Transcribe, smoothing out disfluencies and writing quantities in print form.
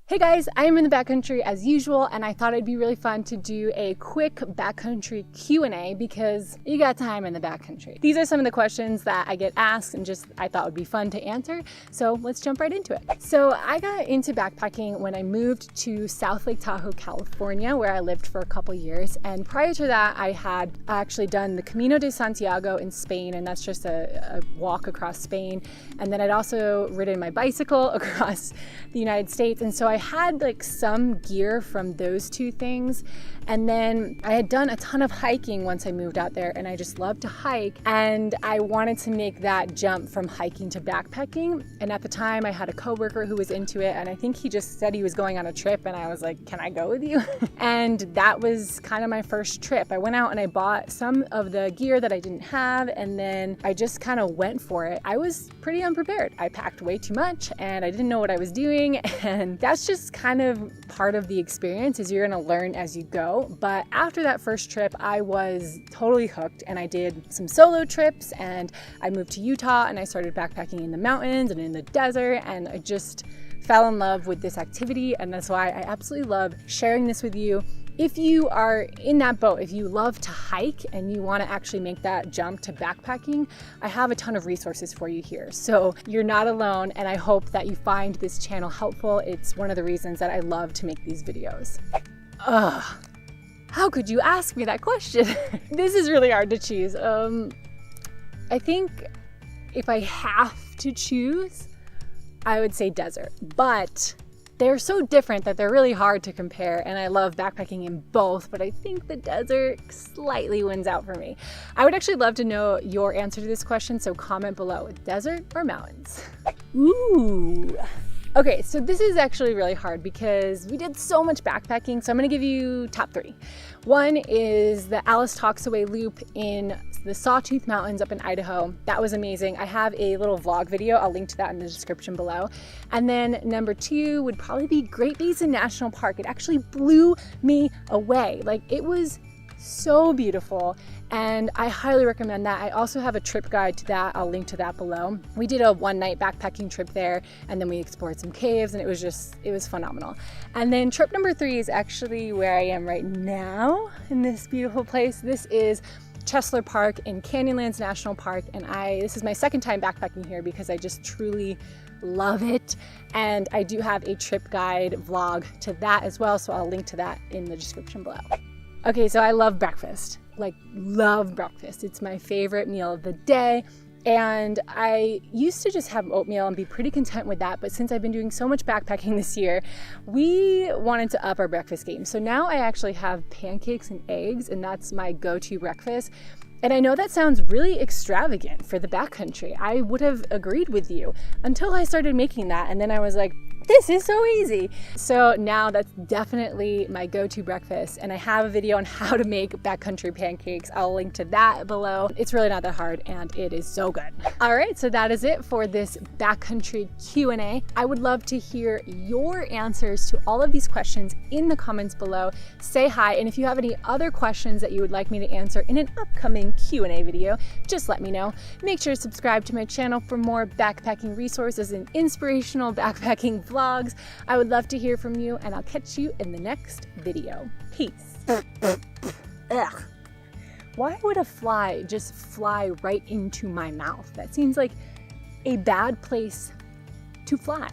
Hey guys, I'm in the backcountry as usual, and I thought it'd be really fun to do a quick backcountry Q&A because you got time in the backcountry. These are some of the questions that I get asked and just I thought would be fun to answer, so let's jump right into it. So I got into backpacking when I moved to South Lake Tahoe, California, where I lived for a couple years, and prior to that I had actually done the Camino de Santiago in Spain, and that's just a walk across Spain, and then I'd also ridden my bicycle across the United States, and so I had like some gear from those two things. And then I had done a ton of hiking once I moved out there, and I just love to hike, and I wanted to make that jump from hiking to backpacking. And at the time I had a coworker who was into it, and I think he just said he was going on a trip, and I was like, can I go with you? And that was kind of my first trip. I went out and I bought some of the gear that I didn't have, and then I just kind of went for it. I was pretty unprepared. I packed way too much and I didn't know what I was doing, and that's just kind of part of the experience, is you're gonna learn as you go. But after that first trip, I was totally hooked, and I did some solo trips, and I moved to Utah and I started backpacking in the mountains and in the desert, and I just fell in love with this activity, and that's why I absolutely love sharing this with you. If you are in that boat, if you love to hike and you want to actually make that jump to backpacking, I have a ton of resources for you here. So you're not alone, and I hope that you find this channel helpful. It's one of the reasons that I love to make these videos. How could you ask me that question? This is really hard to choose. I think if I have to choose, I would say desert, but they're so different that they're really hard to compare, and I love backpacking in both, but I think the desert slightly wins out for me. I would actually love to know your answer to this question, so comment below, desert or mountains? Ooh. Okay, so this is actually really hard because we did so much backpacking, so I'm gonna give you top 3. One is the Alice Talks Away loop in the Sawtooth Mountains up in Idaho. That was amazing. I have a little vlog video. I'll link to that in the description below. And then number 2 would probably be Great Basin National Park. It actually blew me away. Like, it was so beautiful, and I highly recommend that. I also have a trip guide to that. I'll link to that below. We did a one-night backpacking trip there, and then we explored some caves, and it was phenomenal. And then trip number 3 is actually where I am right now in this beautiful place. This is Chesler Park in Canyonlands National Park, and this is my second time backpacking here because I just truly love it, and I do have a trip guide vlog to that as well, so I'll link to that in the description below. Okay, so I love breakfast, like love breakfast. It's my favorite meal of the day, and I used to just have oatmeal and be pretty content with that, but since I've been doing so much backpacking this year, we wanted to up our breakfast game. So now I actually have pancakes and eggs, and that's my go-to breakfast. And I know that sounds really extravagant for the backcountry. I would have agreed with you until I started making that, and then I was like, this is so easy. So now that's definitely my go-to breakfast, and I have a video on how to make backcountry pancakes. I'll link to that below. It's really not that hard, and it is so good. All right, so that is it for this backcountry Q&A. I would love to hear your answers to all of these questions in the comments below. Say hi, and if you have any other questions that you would like me to answer in an upcoming Q&A video, just let me know. Make sure to subscribe to my channel for more backpacking resources and inspirational backpacking vlogs. I would love to hear from you, and I'll catch you in the next video. Peace. Ugh. Why would a fly just fly right into my mouth? That seems like a bad place to fly.